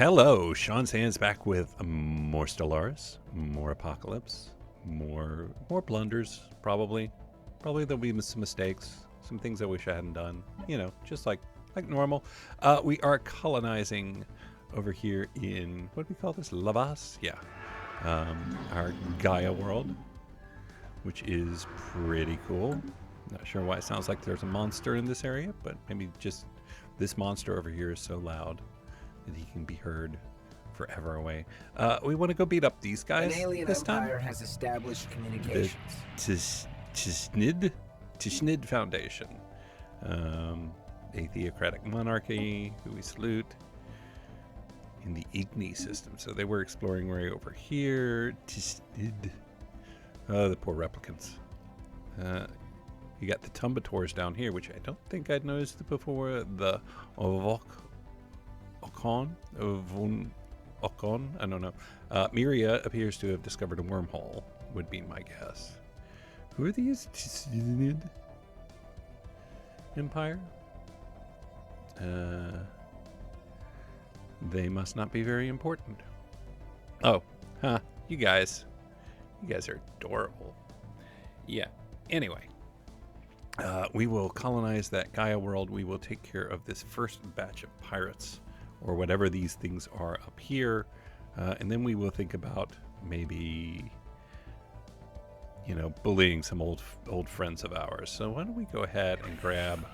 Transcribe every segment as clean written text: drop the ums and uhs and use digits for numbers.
Hello, Sean's Hands back with more Stellaris, more Apocalypse, more blunders, probably. Probably there'll be some mistakes, some things I wish I hadn't done, you know, just like normal. We are colonizing over here in, what do we call this, Lavas? Yeah. Our Gaia world, which is pretty cool. Not sure why it sounds like there's a monster in this area, but maybe just this monster over here is so loud that he can be heard forever away. We want to go beat up these guys. An alien this empire time. has established communications. The Tishnid Foundation. A theocratic monarchy who we salute in the Igni system. So they were exploring right over here. Tishnid. Oh, the poor replicants. You got the Tumbators down here, which I don't think I'd noticed before. The Ocon, I don't know. Miria appears to have discovered a wormhole, would be my guess. Who are these? Tishnid Empire? They must not be very important. Oh, huh. You guys are adorable. Yeah. Anyway, we will colonize that Gaia world. We will take care of this first batch of pirates, or whatever these things are up here, and then we will think about maybe, you know, bullying some old friends of ours. So why don't we go ahead and grab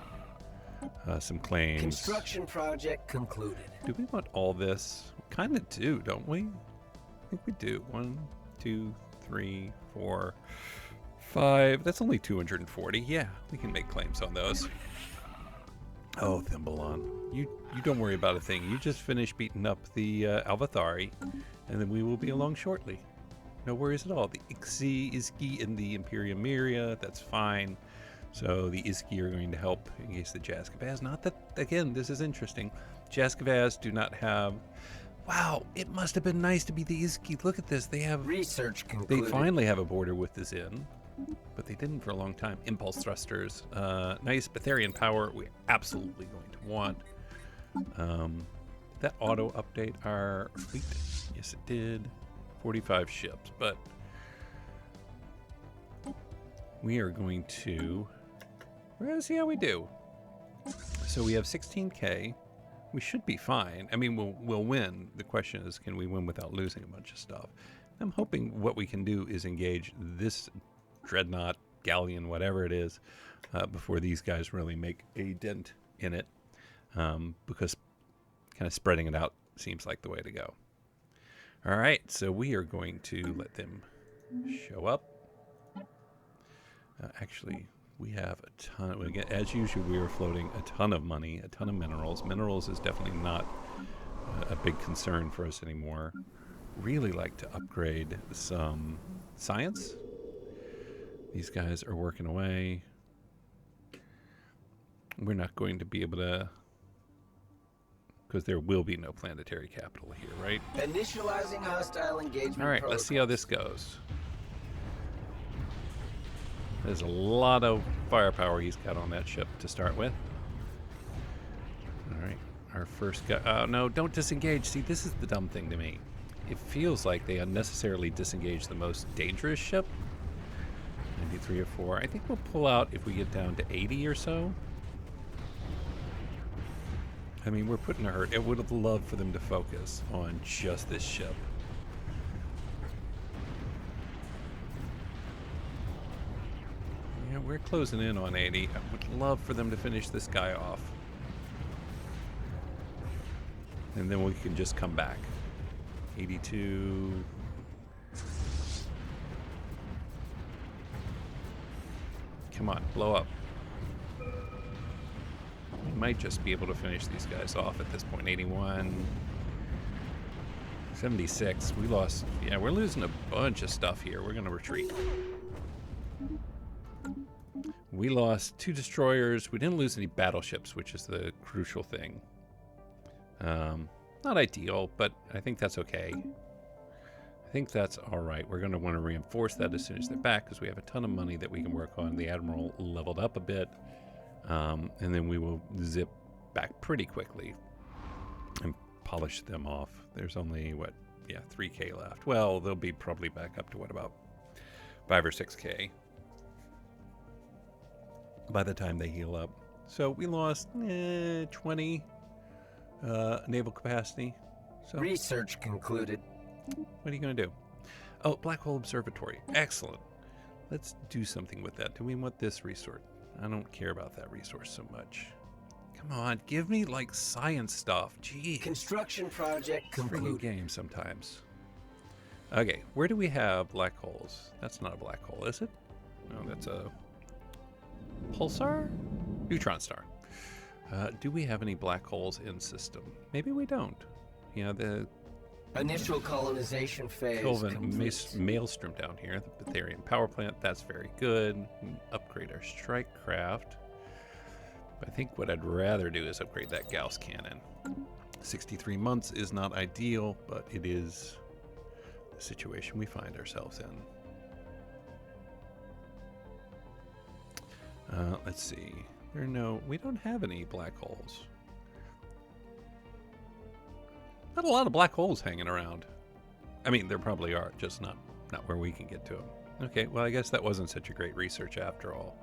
some claims. Construction project concluded. Do we want all this? Kind of do, don't we? I think we do. 1, 2, 3, 4, 5. That's only 240. Yeah, we can make claims on those. Oh, Thimbalon. You don't worry about a thing. You just finish beating up the Alvathari, and then we will be along shortly. No worries at all. The Ixi, Iski, and the Imperium Miria, that's fine. So the Iski are going to help against the Jaskavaz. Not that, again, this is interesting. Jaskavaz do not have... Wow, it must have been nice to be the Iski. Look at this. They have... Research concluded. They finally have a border with the Zin, but they didn't for a long time. Impulse thrusters. Nice Betharian power we're absolutely going to want. That auto update our fleet? Yes, it did. 45 ships, but we are going to... We're going to see how we do. So we have 16K. We should be fine. I mean, we'll win. The question is, can we win without losing a bunch of stuff? I'm hoping what we can do is engage this dreadnought, galleon, whatever it is, before these guys really make a dent in it, because kind of spreading it out seems like the way to go. All right, so we are going to let them show up. Actually, we have a ton. Again, as usual, we are floating a ton of money, a ton of minerals. Minerals is definitely not a big concern for us anymore. Really like to upgrade some science. These guys are working away. We're not going to be able to, because there will be no planetary capital here, right? Initializing hostile engagement. All right, let's see how this goes. There's a lot of firepower he's got on that ship to start with. All right, our first guy. Oh, no, don't disengage. See, this is the dumb thing to me. It feels like they unnecessarily disengage the most dangerous ship. 93 or 4. I think we'll pull out if we get down to 80 or so. I mean, we're putting a hurt. I would have loved for them to focus on just this ship. Yeah, we're closing in on 80. I would love for them to finish this guy off. And then we can just come back. 82. Come on, blow up. We might just be able to finish these guys off at this point. 81. 76. We lost. Yeah, we're losing a bunch of stuff here. We're going to retreat. We lost 2 destroyers. We didn't lose any battleships, which is the crucial thing. Not ideal, but I think that's okay. I think that's all right. We're going to want to reinforce that as soon as they're back, because we have a ton of money that we can work on. The Admiral leveled up a bit, and then we will zip back pretty quickly and polish them off. There's only, what, yeah, 3K left. Well, they'll be probably back up to, what, about 5 or 6K by the time they heal up. So we lost 20 naval capacity. So Research concluded. what are you going to do? Oh, Black Hole Observatory. Excellent. Let's do something with that. Do we want this resource? I don't care about that resource so much. Come on, give me, like, science stuff. Jeez. Construction project Freaking concluded. game sometimes. Okay, where do we have black holes? That's not a black hole, is it? No, that's a pulsar? Neutron star. Do we have any black holes in system? Maybe we don't. Yeah, the Initial colonization phase Kelvin complete. Maelstrom down here, the Betharian power plant, that's very good. Upgrade our strike craft. But I think what I'd rather do is upgrade that Gauss cannon. 63 months is not ideal, but it is the situation we find ourselves in. Let's see. We don't have any black holes. Not a lot of black holes hanging around. I mean, there probably are, just not where we can get to them. Okay, well, I guess that wasn't such a great research after all.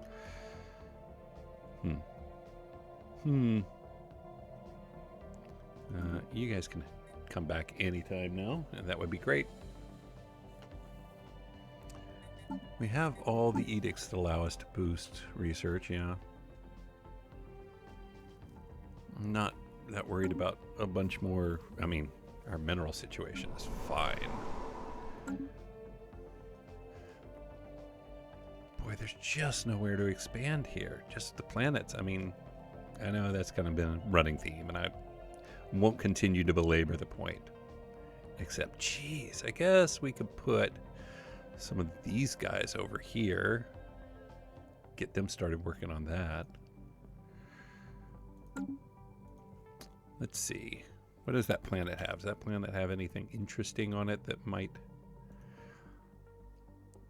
You guys can come back anytime now, and that would be great. We have all the edicts that allow us to boost research, yeah. I'm not that worried about a bunch more. I mean, our mineral situation is fine. Boy, there's just nowhere to expand here. Just the planets. I mean, I know that's kind of been a running theme, and I won't continue to belabor the point. Except, geez, I guess we could put some of these guys over here. Get them started working on that. Let's see. What does that planet have? Does that planet have anything interesting on it that might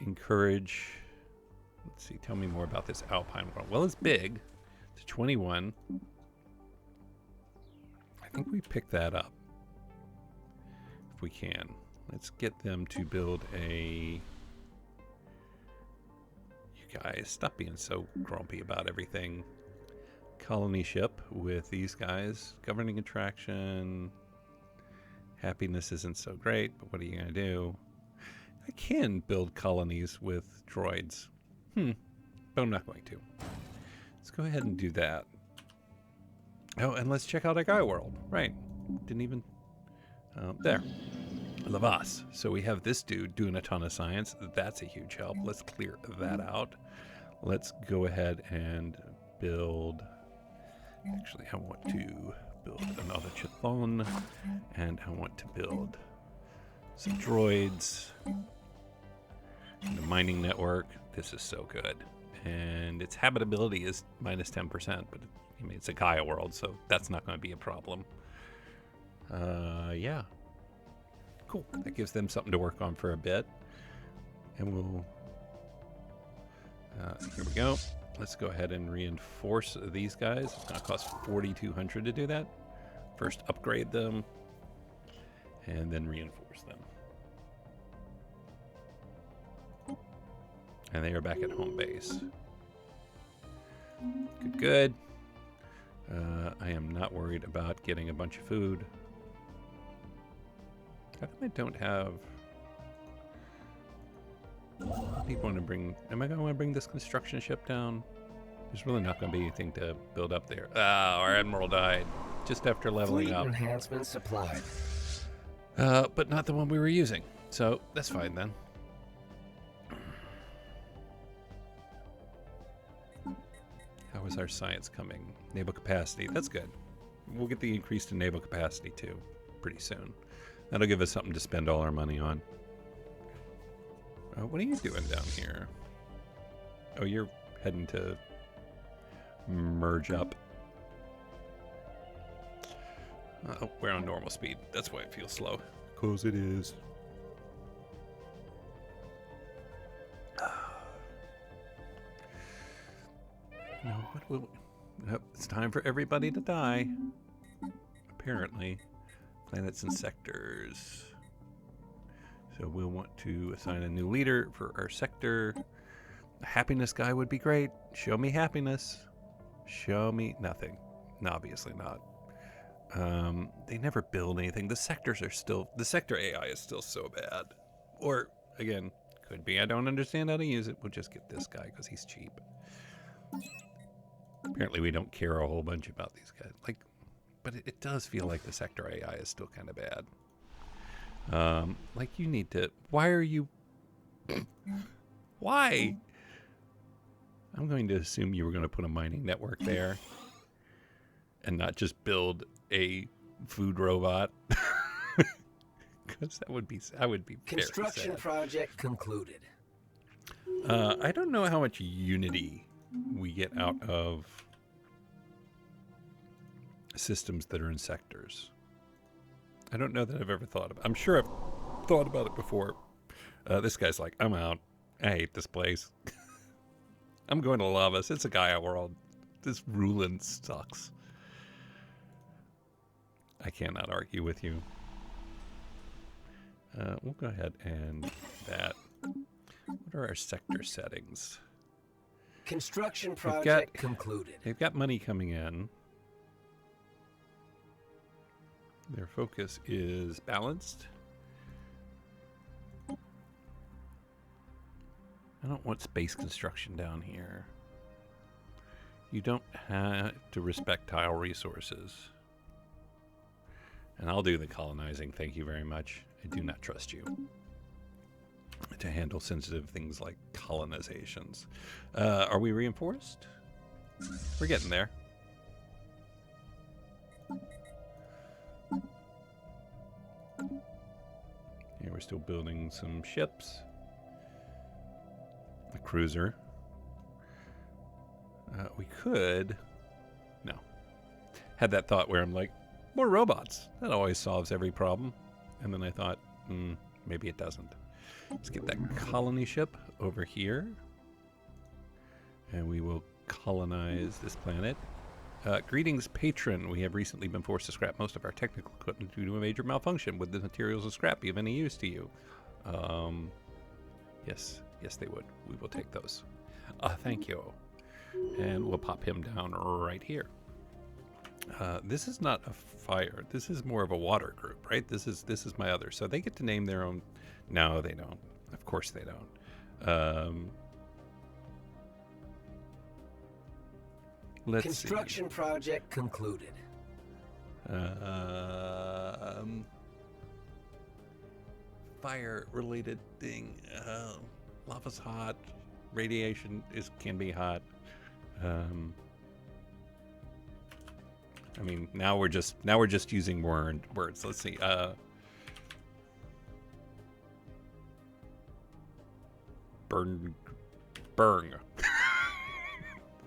encourage... Let's see. Tell me more about this Alpine world. Well, it's big. It's 21. I think we pick that up. If we can. Let's get them to build a... You guys, stop being so grumpy about everything. Colony ship with these guys. Governing attraction. Happiness isn't so great, but what are you going to do? I can build colonies with droids. But I'm not going to. Let's go ahead and do that. Oh, and let's check out our guy world. Right. Didn't even... there. Lavas. So we have this dude doing a ton of science. That's a huge help. Let's clear that out. Let's go ahead and build... Actually, I want to build another Chthon. And I want to build some droids. And the mining network. This is so good. And its habitability is minus 10%, but I mean, it's a Gaia world, so that's not going to be a problem. Yeah. Cool. That gives them something to work on for a bit. And we'll... here we go. Let's go ahead and reinforce these guys. It's going to cost 4,200 to do that. First upgrade them, and then reinforce them. And they are back at home base. Good, good. I am not worried about getting a bunch of food. How come I don't have... People want to bring... Am I going to want to bring this construction ship down? There's really not going to be anything to build up there. Ah, our admiral died just after leveling Fleet up. enhancement supplied. But not the one we were using. So that's fine then. How is our science coming? Naval capacity. That's good. We'll get the increase in naval capacity too pretty soon. That'll give us something to spend all our money on. What are you doing down here? Oh, you're heading to merge up. Oh, we're on normal speed. That's why it feels slow. 'Cause it is. No, what will... Nope, it's time for everybody to die. Apparently. Planets and sectors. So we'll want to assign a new leader for our sector. A happiness guy would be great. Show me happiness. Show me nothing. No, obviously not. They never build anything. The sectors are still... The sector AI is still so bad. Or, again, could be I don't understand how to use it. We'll just get this guy because he's cheap. Apparently we don't care a whole bunch about these guys. Like, but it does feel like the sector AI is still kind of bad. Like you need to... Why are you... Why? I'm going to assume you were going to put a mining network there and not just build a food robot. Because that would be Construction very sad. project concluded. I don't know how much unity we get out of systems that are in sectors. I don't know that I've ever thought about it. I'm sure I've thought about it before. This guy's like, I'm out. I hate this place. I'm going to Lavas. It's a Gaia world. This ruling sucks. I cannot argue with you. We'll go ahead and that. What are our sector settings? Construction project concluded. They've got money coming in. Their focus is balanced. I don't want space construction down here. You don't have to respect tile resources. And I'll do the colonizing, thank you very much. I do not trust you to handle sensitive things like colonizations. Are we reinforced? We're getting there. Yeah, we're still building some ships. A cruiser. We could... No. Had that thought where I'm like, more robots. That always solves every problem. And then I thought, maybe it doesn't. Let's get that colony ship over here. And we will colonize this planet. Greetings, patron. We have recently been forced to scrap most of our technical equipment due to a major malfunction. Would the materials of scrap be of any use to you? Yes, they would. We will take those. Thank you. And we'll pop him down right here. This is not a fire. This is more of a water group, right? This is my other. So they get to name their own. No, they don't. Of course they don't. Let's Construction project concluded. Fire-related thing. Lava's hot. Radiation can be hot. I mean, now we're just using words. Let's see. Burn.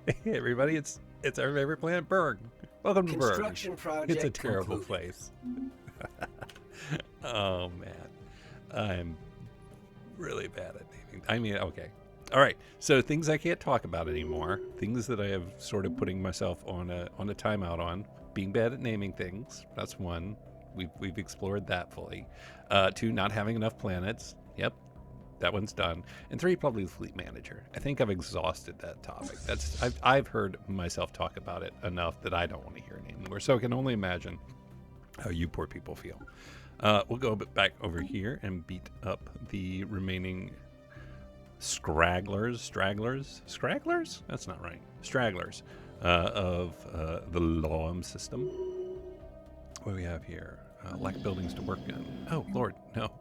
Hey everybody, it's our favorite planet, Berg. Welcome to Berg. Construction project It's a terrible concluded. place. Oh man, I'm really bad at naming. I mean, okay. All right, so things I can't talk about anymore. Things that I have sort of putting myself on a timeout on. Being bad at naming things. That's one. We've explored that fully. 2, not having enough planets. Yep, that one's done. And 3, probably the fleet manager. I think I've exhausted that topic. I've heard myself talk about it enough that I don't want to hear it anymore. So I can only imagine how you poor people feel. We'll go back over here and beat up the remaining stragglers? That's not right. Stragglers of the LOM system. What do we have here? Lack buildings to work in. Oh, Lord, no.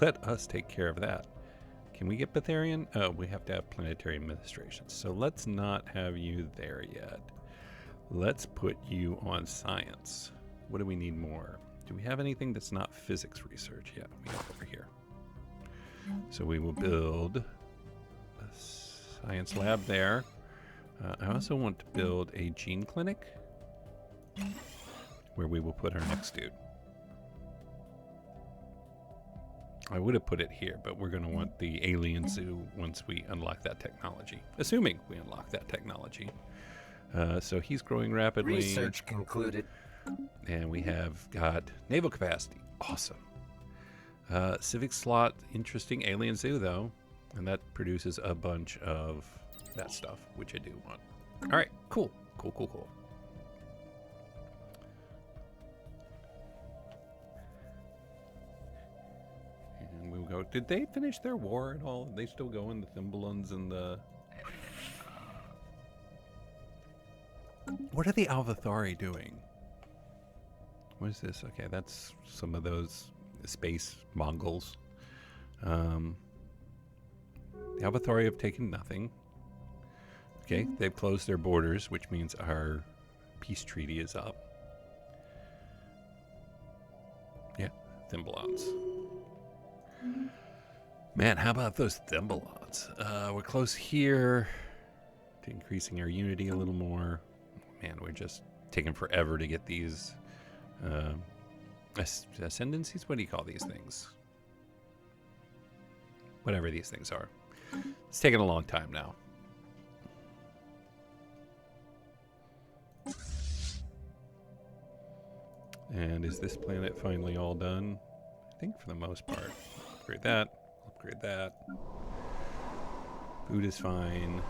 Let us take care of that. Can we get Betharian? Oh, we have to have planetary administration. So let's not have you there yet. Let's put you on science. What do we need more? Do we have anything that's not physics research? Yeah, we have over here. So we will build a science lab there. I also want to build a gene clinic where we will put our next dude. I would have put it here, but we're going to want the alien zoo once we unlock that technology. Assuming we unlock that technology. So he's growing rapidly. Research concluded. And we have got naval capacity. Awesome. Civic slot, interesting. Alien zoo, though. And that produces a bunch of that stuff, which I do want. All right, cool. Cool. And we'll go. Did they finish their war at all? Are they still going, the Thimblons and the... What are the Alvathari doing? What is this? Okay, that's some of those space Mongols. The Alvathari have taken nothing. Okay, they've closed their borders, which means our peace treaty is up. Yeah, Thimblons. Man, how about those Thimblons? We're close here to increasing our unity a little more. Man, we're just taking forever to get these ascendancies. What do you call these things? Whatever these things are. It's taking a long time now. And is this planet finally all done? I think for the most part. Upgrade that. Upgrade that. Food is fine.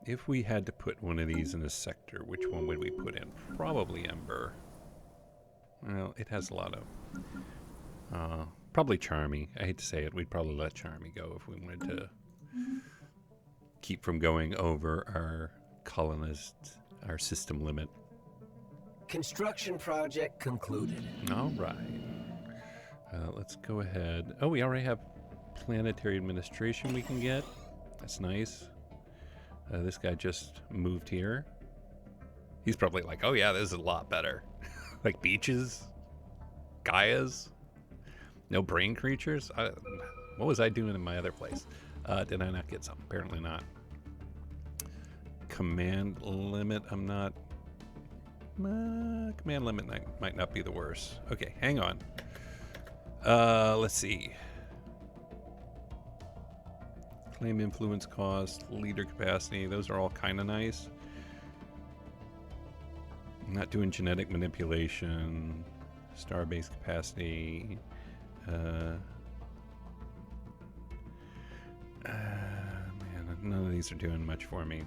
If we had to put one of these in a sector, which one would we put in? Probably Ember. Well, it has a lot of... probably Charmy. I hate to say it. We'd probably let Charmy go if we wanted to keep from going over our colonist, our system limit. Construction project concluded. All right. Let's go ahead. Oh, we already have planetary administration we can get. That's nice. This guy just moved here. He's probably like, oh yeah, this is a lot better. Like beaches, Gaias, no brain creatures. What was I doing in my other place? Did I not get some? Apparently not. Command limit, I'm not. Command limit might not be the worst. Okay, hang on. Let's see. Claim influence cost, leader capacity. Those are all kind of nice. I'm not doing genetic manipulation. Star-based capacity. Man, none of these are doing much for me.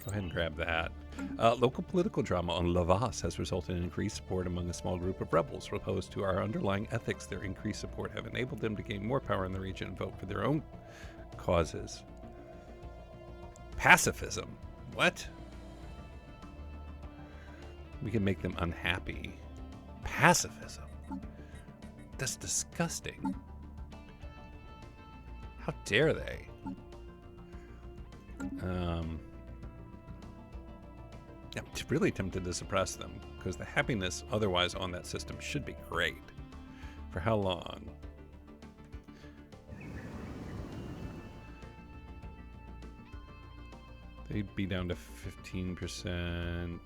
Go ahead and grab that. Local political drama on Lavas has resulted in increased support among a small group of rebels. Opposed to our underlying ethics, their increased support have enabled them to gain more power in the region and vote for their own causes. Pacifism? What? We can make them unhappy. Pacifism? That's disgusting. How dare they? I'm really tempted to suppress them because the happiness otherwise on that system should be great. For how long? They'd be down to 15%.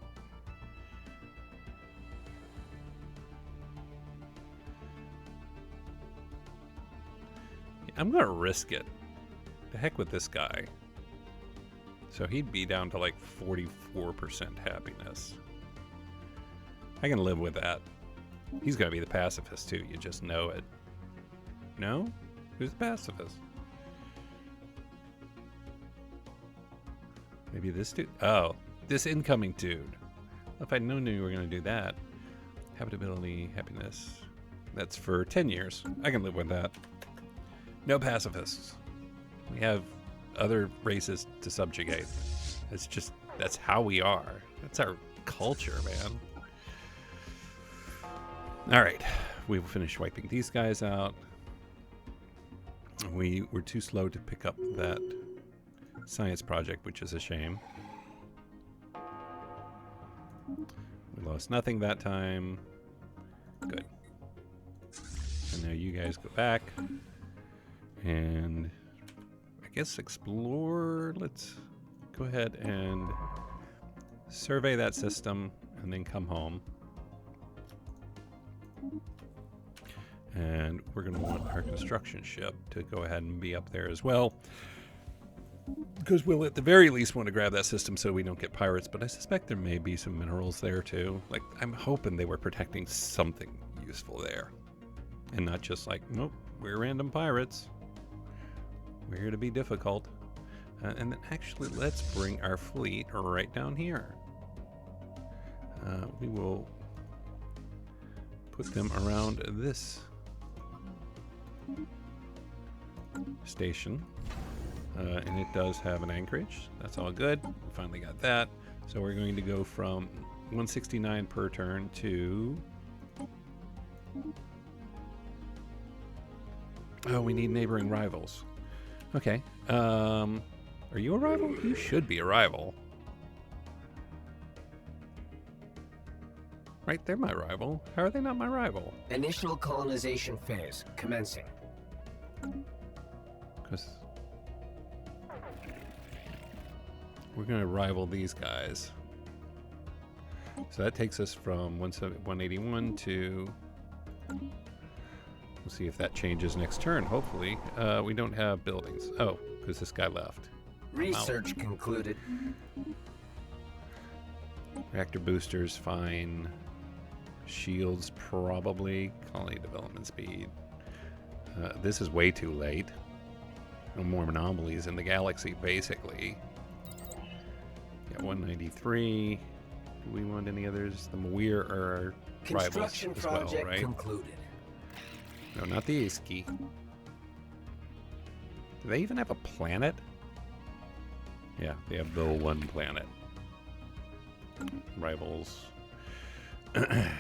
I'm gonna risk it. The heck with this guy. So he'd be down to like 44% happiness. I can live with that. He's gonna be the pacifist too, you just know it. No? Who's the pacifist? Maybe this dude? Oh, this incoming dude. If I'd known you were gonna do that. Habitability, happiness. That's for 10 years. I can live with that. No pacifists. We have other races to subjugate. It's just, that's how we are. That's our culture, man. All right, we will finish wiping these guys out. We were too slow to pick up that science project, which is a shame. We lost nothing that time. Good. And now you guys go back and I guess explore. Let's go ahead and survey that system and then come home. And we're going to want our construction ship to go ahead and be up there as well. Because we'll at the very least want to grab that system so we don't get pirates, but I suspect there may be some minerals there too. Like, I'm hoping they were protecting something useful there. And not just like, nope, we're random pirates. We're here to be difficult. And then actually, let's bring our fleet right down here. We will put them around this station. And it does have an anchorage. That's all good. We finally got that. So we're going to go from 169 per turn to... Oh, we need neighboring rivals. Okay. Are you a rival? You should be a rival. Right, they're my rival. How are they not my rival? Initial colonization phase commencing. Because we're going to rival these guys. So that takes us from 181 to... We'll see if that changes next turn, hopefully. We don't have buildings. Oh, because this guy left. Research concluded. Reactor boosters, fine. Shields, probably. Colony development speed. This is way too late. No more anomalies in the galaxy, basically. Yeah, 193. Do we want any others? The Mawir are our rivals as well, right? Concluded. No, not the Iski. Do they even have a planet? Yeah, they have the one planet. Rivals. And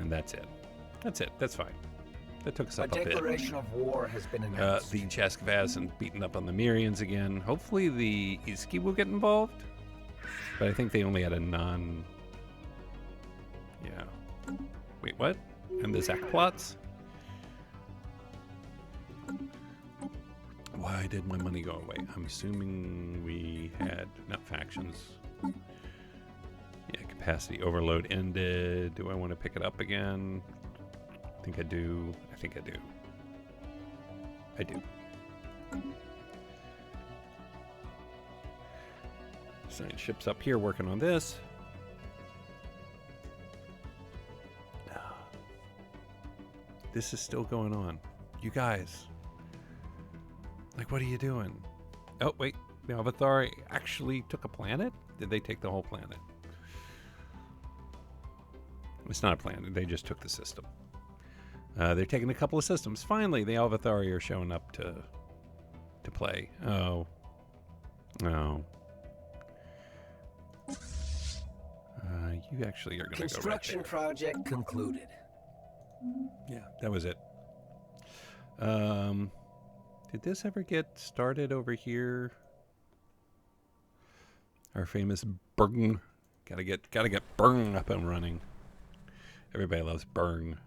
that's it. That's it. That's fine. That took us up a bit. A declaration of war has been announced. The Jaskavaz and beaten up on the Mirians again. Hopefully the Iski will get involved. But I think they only had a non... Yeah. Wait, what? And the Zach plots? Why did my money go away? I'm assuming we had... Not factions. Yeah, capacity overload ended. Do I want to pick it up again? I think I do. I think I do. I do. Assign ships up here working on this. This is still going on. You guys. Like, what are you doing? Oh, wait. The Avatar actually took a planet? Did they take the whole planet? It's not a planet. They just took the system. They're taking a couple of systems. Finally, the Alvathari are showing up to play. Oh. Oh. You actually are going to go right Construction there. project concluded. Yeah, that was it. Did this ever get started over here? Our famous Burn. Gotta get Burn up and running. Everybody loves Burn.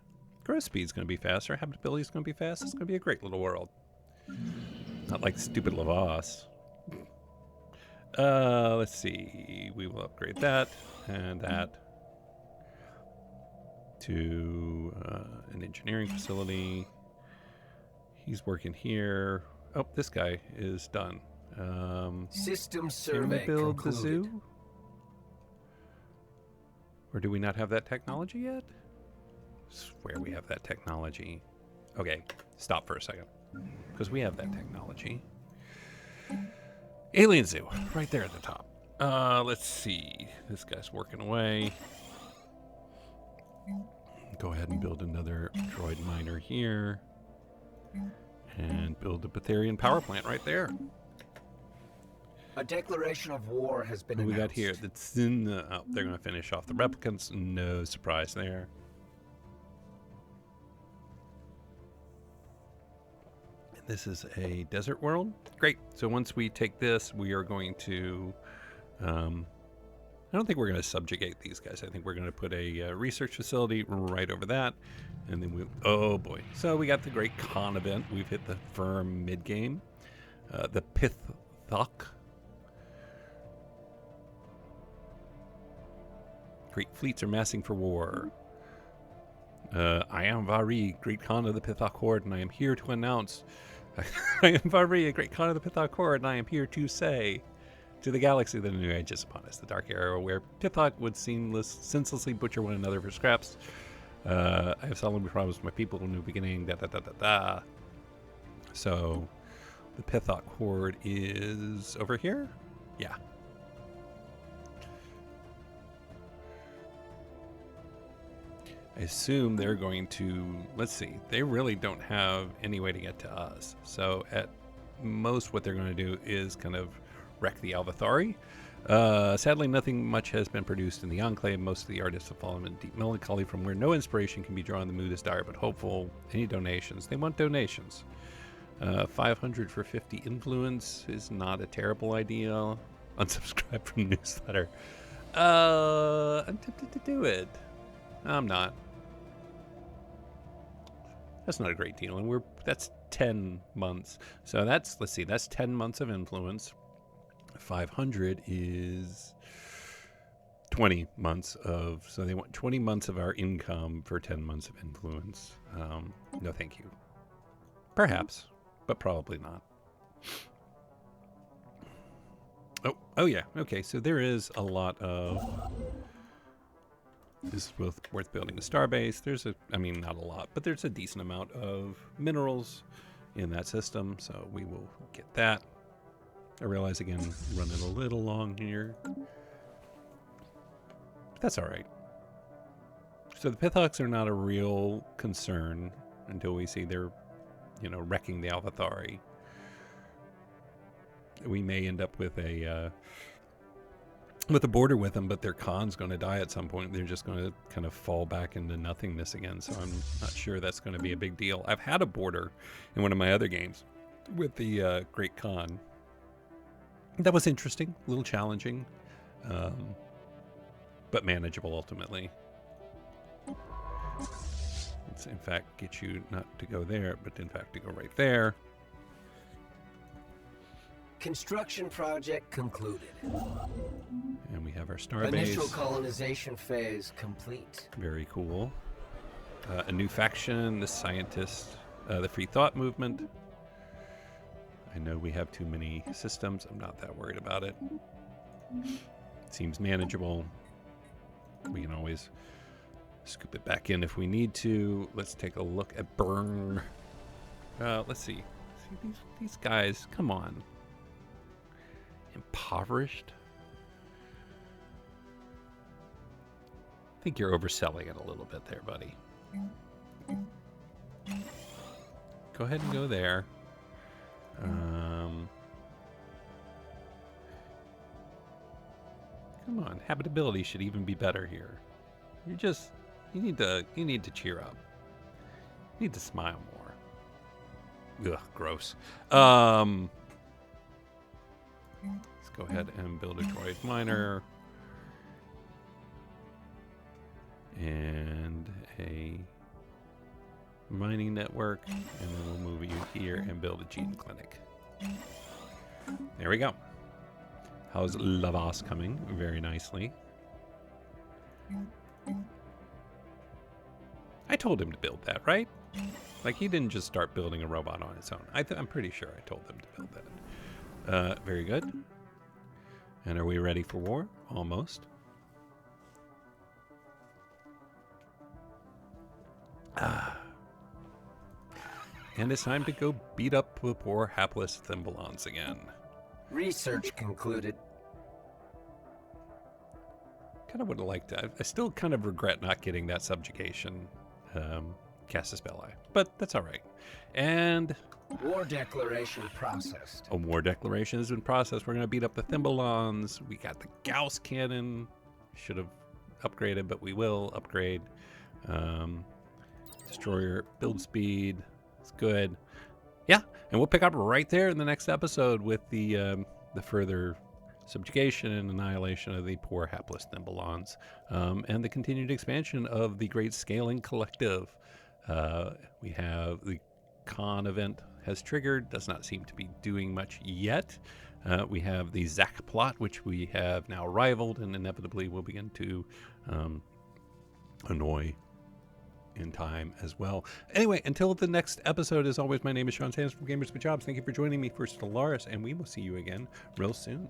Growth speed's gonna be faster. Habitability's gonna be fast. It's gonna be a great little world. Not like stupid Lavos. Let's see. We will upgrade that and that to an engineering facility. He's working here. Oh, this guy is done. System Can we survey build the concluded. zoo? Or do we not have that technology yet? Swear we have that technology. Okay, stop for a second. Because we have that technology. Alien Zoo, right there at the top. Let's see. This guy's working away. Go ahead and build another droid miner here. And build a Betharian power plant right there. A declaration of war has been What we announced. got here? That's in the, oh, they're going to finish off the replicants. No surprise there. And this is a desert world. Great. So once we take this, we are going to... I don't think we're going to subjugate these guys. I think we're going to put a research facility right over that. And then we... Oh, boy. So we got the Great Khan event. We've hit the firm mid-game. The Pithok. Great fleets are massing for war. I am Vari, Great Khan of the Pithok Horde, and I am here to announce I am Barbary, a great Khan of the Pithok Horde, and I am here to say to the galaxy that a new age is upon us, the dark era where Pithok would senselessly butcher one another for scraps. I have solemnly promised my people a new beginning, da-da-da-da-da. So, the Pithok Horde is over here? Yeah. I assume they're going to, let's see, they really don't have any way to get to us. So at most what they're going to do is kind of wreck the Alvathari. Sadly, nothing much has been produced in the Enclave. Most of the artists have fallen in deep melancholy from where no inspiration can be drawn. The mood is dire but hopeful. Any donations? They want donations. 500 for 50 influence is not a terrible idea. Unsubscribe from newsletter. I'm tempted to do it. I'm not. That's not a great deal, and that's 10 months. So that's, let's see, that's 10 months of influence. 500 is 20 months of, so they want 20 months of our income for 10 months of influence. No thank you. Perhaps, but probably not. Oh yeah, okay, so there is a lot of, this is both worth building a starbase. There's not a lot, but there's a decent amount of minerals in that system, so we will get that. I realize, again, running a little long here. But that's all right. So the Pithoks are not a real concern until we see they're, wrecking the Alvathari. We may end up with a border with them, but their Khan's going to die at some point. They're just going to kind of fall back into nothingness again, so I'm not sure that's going to be a big deal. I've had a border in one of my other games with the Great Khan. That was interesting, a little challenging, but manageable ultimately. Let's in fact get you not to go there, but in fact to go right there. Construction project concluded. And we have our starbase. Initial colonization phase complete. Very cool. A new faction, the scientist, the free thought movement. I know we have too many systems. I'm not that worried about it. It seems manageable. We can always scoop it back in if we need to. Let's take a look at burn. Let's see. These guys, come on. Impoverished? I think you're overselling it a little bit there, buddy. Go ahead and go there. Come on, habitability should even be better here. You need to cheer up. You need to smile more. Ugh, gross. Let's go ahead and build a droid miner. And a mining network. And then we'll move you here and build a gene clinic. There we go. How's Lavas coming? Very nicely. I told him to build that, right? Like, he didn't just start building a robot on its own. I'm pretty sure I told them to build that. Very good. And are we ready for war? Almost. And it's time to go beat up the poor hapless Thimbalons again. Research concluded. Kind of would have liked that. I still kind of regret not getting that subjugation Casus Belli, but that's all right. And War declaration processed. a war declaration has been processed. We're going to beat up the Thimbalons. We got the Gauss cannon. Should have upgraded, but we will upgrade. Destroyer build speed. It's good. Yeah, and we'll pick up right there in the next episode with the further subjugation and annihilation of the poor hapless Thimbalons, and the continued expansion of the Great Scaling Collective. We have the Khan event has triggered, does not seem to be doing much yet. We have the Zac plot, which we have now rivaled and inevitably will begin to annoy in time as well. Anyway, until the next episode, as always, my name is Sean Sanders from Gamers with Jobs. Thank you for joining me for Stellaris, and we will see you again real soon.